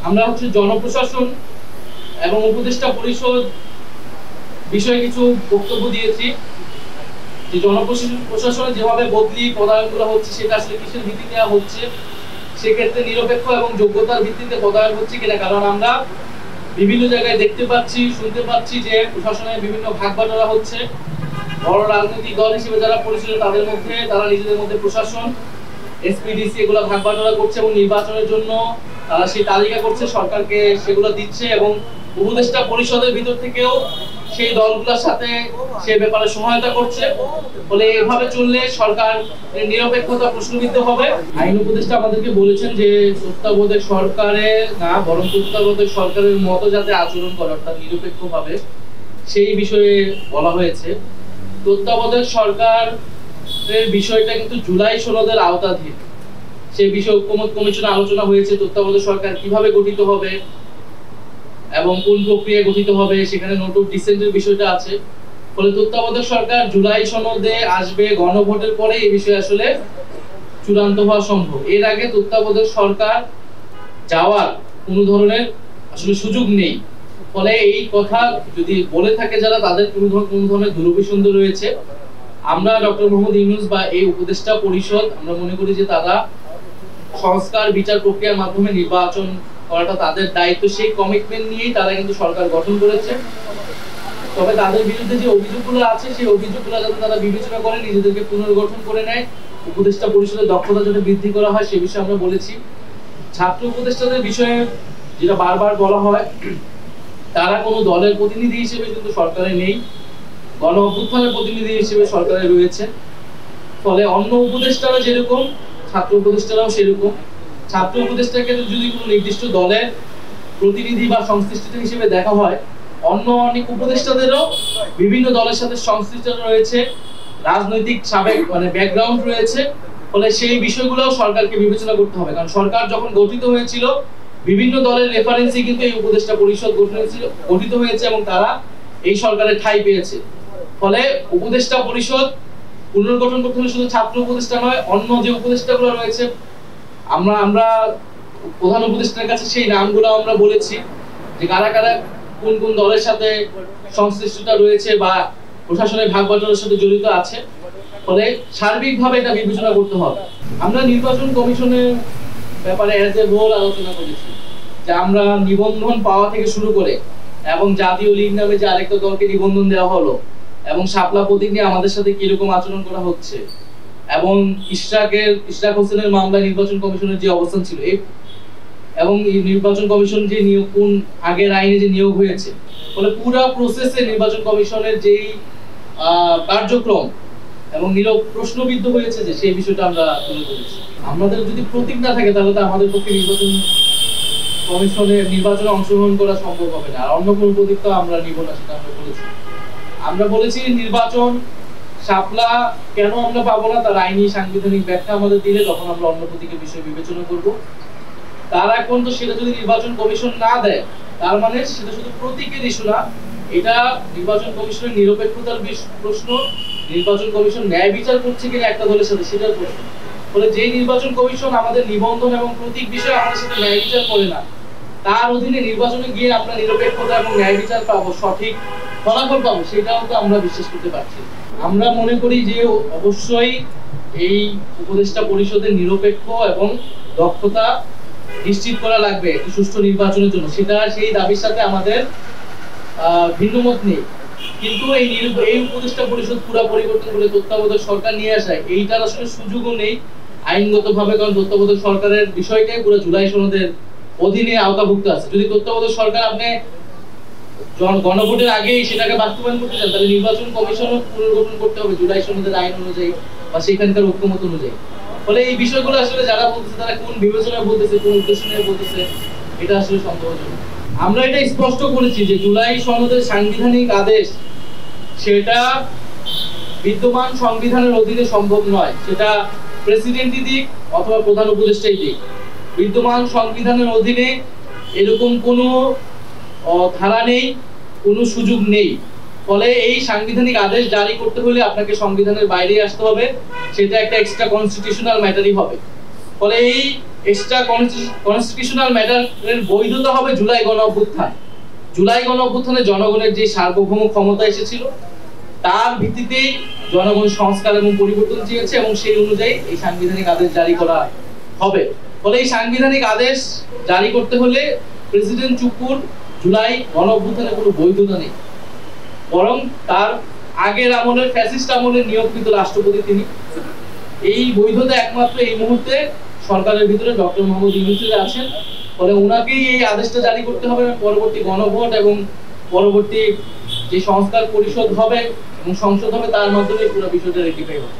আমরা জনপ্রশাসন এবং উপদেষ্টা পরিষদ বিষয়ে কিছু বক্তব্য দিয়েছি যে জনপ্রশাসনে যেভাবে বদলি পদায়নগুলো হচ্ছে সেটা আসলে কিসের ভিত্তিতে হচ্ছে, সেক্ষেত্রে নিরপেক্ষ এবং যোগ্যতার ভিত্তিতে পদায়ন হচ্ছে কিনা। কারণ আমরা বিভিন্ন জায়গায় দেখতে পাচ্ছি, শুনতে পাচ্ছি যে প্রশাসনের বিভিন্ন ভাগ বাটোয়ারা হচ্ছে। বড় রাজনৈতিক দল হিসেবে যারা পরিচিত তাদের মধ্যে তারা নিজেদের মধ্যে প্রশাসন, এসপিডিসি এগুলো ভাগ বাটোয়ারা করছে এবং নির্বাচনের জন্য তারা সেই তালিকা করছে, সরকারকে সেগুলো দিচ্ছে এবং উপদেষ্টা পরিষদের ভিতর থেকেও সেই দলগুলোর সাথে সে ব্যাপারে সহায়তা করছে। ফলে এভাবে চললে সরকার নিরপেক্ষতা প্রশ্নবিদ্ধ হবে। আইন উপদেষ্টা আমাদেরকে বলেছেন যে তত্ত্বাবধায়ক সরকারের না, বরং তত্ত্বাবধায়ক সরকারের মতো যাতে আচরণ করে, অর্থাৎ নিরপেক্ষভাবে, সেই বিষয়ে বলা হয়েছে। তত্ত্বাবধায়ক সরকারের বিষয়টা কিন্তু জুলাই সনদের আওতাধীন। সেই বিষয়ে ঐকমত্য কমিশনে আলোচনা হয়েছে তত্ত্বাবধায়ক সরকার কিভাবে গঠিত হবে এবং কোন প্রক্রিয়ায় গঠিত হবে, সেখানে নোট অফ ডিসেন্টের বিষয়টা আছে। ফলে তত্ত্বাবধায়ক সরকার জুলাই সনদে আসবে, গণভোটের পরে এই বিষয়ে আসলে চূড়ান্ত হওয়া সম্ভব। এর আগে তত্ত্বাবধায়ক সরকার যাওয়ার কোনো ধরনের আসলে সুযোগ নেই। ফলে এই কথা যদি বলে থাকে যারা, তাদের কোনো ধরনের দুরভিসন্ধি রয়েছে। আমরা ডক্টর মোহাম্মদ ইউনূস বা এই উপদেষ্টা পরিষদ আমরা মনে করি যে তারা সংস্কার বিচার প্রক্রিয়ার মাধ্যমে নির্বাচন করাটা তাদের দায়িত্ব, সেই কমিটমেন্ট নিয়েই তারা কিন্তু সরকার গঠন করেছে। তবে তাদের বিরুদ্ধে যে অভিযোগগুলো আছে সেই অভিযোগগুলো যাতে তারা বিবেচনা করে নিজেদেরকে পুনর্গঠন করে নেয়, উপদেষ্টা পরিষদের দক্ষতা যাতে বৃদ্ধি করা হয় সে বিষয়ে আমরা বলেছি। ছাত্র উপদেষ্টাদের বিষয়ে যেটা বারবার বলা হয়, তারা কোনো দলের প্রতিনিধি হিসেবে কিন্তু সরকারে নেই, গণ অভ্যুত্থানের প্রতিনিধি হিসেবে সরকারে রয়েছে। ফলে অন্য উপদেষ্টারা যেরকম ছাত্র উপদেষ্টারাও সেরকম। ছাত্র উপদেষ্টাকে যদি কোনো নির্দিষ্ট দলের প্রতিনিধি বা সংশ্লিষ্ট হিসেবে দেখা হয়, অন্য অনেক উপদেষ্টাদেরও বিভিন্ন দলের সাথে সংশ্লিষ্ট রয়েছে, রাজনৈতিক সাবেক ব্যাকগ্রাউন্ড রয়েছে। ফলে সেই বিষয়গুলো সরকারকে বিবেচনা করতে হবে। কারণ সরকার যখন গঠিত হয়েছিল বিভিন্ন দলের রেফারেন্সে কিন্তু এই উপদেষ্টা পরিষদ গঠিত হয়েছে এবং তারা এই সরকারের ঠাঁই পেয়েছে। ফলে উপদেষ্টা পরিষদ পুনর্গঠন করতে হলে শুধু ছাত্র উপদেষ্টা নয়, অন্য যে উপদেষ্টাগুলো রয়েছে, আমরা প্রধান উপদেষ্টার কাছে সেই নামগুলো আমরা বলেছি যে কারা কারা কোন কোন দলের সাথে সংশ্লিষ্টতা রয়েছে বা প্রশাসনের ভাগ বাটোয়ারার সাথে জড়িত আছে। ফলে সার্বিকভাবে এটা বিবেচনা করতে হবে। আমরা নির্বাচন কমিশনের ব্যাপারে এজ এ হোল আলোচনা করেছি যে আমরা নিবন্ধন পাওয়া থেকে শুরু করে এবং জাতীয় লীগ নামে যে আরেকটা দলকে নিবন্ধন দেওয়া হলো এবং শাপলা প্রতীক নিয়ে আমাদের সাথে কিরকম আচরণ করা হচ্ছে এবং ইশরাক হোসেনের মামলায় নির্বাচন কমিশনের যে অবস্থান ছিল এবং নির্বাচন কমিশন যে নিয়োগ কোন আগের আইনে যে নিয়োগ হয়েছে, ফলে পুরো প্রসেসে নির্বাচন কমিশনের যেই কার্যক্রম এবং প্রশ্নবিদ্ধ হয়েছে যে সেই বিষয়টা আমরা তুলে ধরেছি। আমাদের যদি প্রতীক না থাকে তাহলে তো আমাদের পক্ষে নির্বাচনে অংশগ্রহণ করা সম্ভব হবে না। আর অন্য কোনো প্রতীক তো আমরা নিব না, সেটা আমরা বলেছি। নির্বাচন শাপলা কেন আমরা পাবো না তার আইনি সাংবিধানিক ব্যাখ্যা আমাদের দিলে তখন আমরা অন্য প্রতীকের বিষয় বিবেচনা করব। তার এখন তো সেটা যদি নির্বাচন কমিশন না দেয় তার মানে সেটা শুধু প্রতীকের ইস্যু না, এটা নির্বাচন কমিশনের নিরপেক্ষতার প্রশ্ন, নির্বাচন কমিশন ন্যায় বিচার করছে কিনা একটা দলের সাথে সেটার প্রশ্ন। ফলে যে নির্বাচন কমিশন আমাদের নিবন্ধন এবং প্রতীক বিষয়ে আমাদের সাথে ন্যায় বিচার করে না, তার অধীনে নির্বাচনে গিয়ে আমরা নিরপেক্ষতা এবং ন্যায় বিচার পাবো, সঠিক ফলাফল পাবো, সেটাও তো আমরা বিশ্বাস করতে পারছি। আমরা মনে করি যে অবশ্যই এই উপদেষ্টা পরিষদের নিরপেক্ষ এবং দক্ষতা নিশ্চিত করা লাগবে একটি সুষ্ঠু নির্বাচনের জন্য। সেটা সেই দাবির সাথে আমাদের ভিন্নমত নেই। কিন্তু এই উপদেষ্টা পরিষদ পুরো পরিবর্তন করে তত্ত্বাবধায়ক সরকার নিয়ে আসায় এইটার আসলে সুযোগও নেই আইনগতভাবে। কারণ তত্ত্বাবধায়ক সরকারের বিষয়টাই পুরো জুলাই সনদের অধীনে আওতাভুক্ত আছে। যদি তত্ত্বাবধায়ক সরকার আপনি গণভোটের আগেই সেটাকে বাস্তবায়ন করতে চান তাহলে নির্বাচন কমিশনও পুনর্গঠন করতে হবে জুলাই সনদের আইন অনুযায়ী বা সেখানকার ঐকমত অনুযায়ী। ফলে এই বিষয়গুলো আসলে যারা বলতেছে তারা কোন বিবেচনায় বলতেছে, কোন উদ্দেশ্য নিয়ে বলতেছে, এটা আসলে সন্দেহজনক। আমরা এটা স্পষ্ট করেছি যে জুলাই সনদের সাংবিধানিক আদেশ সেটা বিদ্যমান সংবিধানের অধীনে সম্ভব নয়, সেটা প্রেসিডেন্টই দিক অথবা প্রধান উপদেষ্টাই দিক। বিদ্যমান সংবিধানের অধীনে এরকম কোনো ধারা নেই, কোনো সুযোগ নেই। ফলে এই সাংবিধানিক আদেশ জারি করতে হলে আপনাকে সংবিধানের বাইরে আসতে হবে, সেটা একটা এক্সট্রা কনস্টিটিউশনাল ম্যাটারই হবে। ফলে এই এক্সট্রা কনস্টিটিউশনাল ম্যাটারের বৈধতা হবে জুলাই গণ অভ্যুত্থান। জুলাই গণ অভ্যুত্থানে জনগণের যে সার্বভৌম ক্ষমতা এসেছিল তার ভিত্তিতেই জনগণ সংস্কার এবং পরিবর্তন চেয়েছে এবং সেই অনুযায়ী এই সাংবিধানিক আদেশ জারি করা হবে। ফলে এই সাংবিধানিক আদেশ জারি করতে হলে প্রেসিডেন্ট চুপুর জুলাই গণ অভ্যুত্থানের কোনো বৈধতা নেই, বরং তার আগের আমলের ফ্যাসিস্ট আমলের নিয়োগকৃত রাষ্ট্রপতি তিনি। এই বৈধতা একমাত্র এই মুহূর্তে সরকারের ভিতরে ডক্টর মোহাম্মদ ইউনূসের আছেন। ফলে ওনাকেই এই আদেশটা জারি করতে হবে। পরবর্তী গণভোট এবং পরবর্তী যে সংস্কার পরিষদ হবে এবং সংসদ হবে তার মাধ্যমে পুরো বিষয়টা রেক্টিফাই হবে।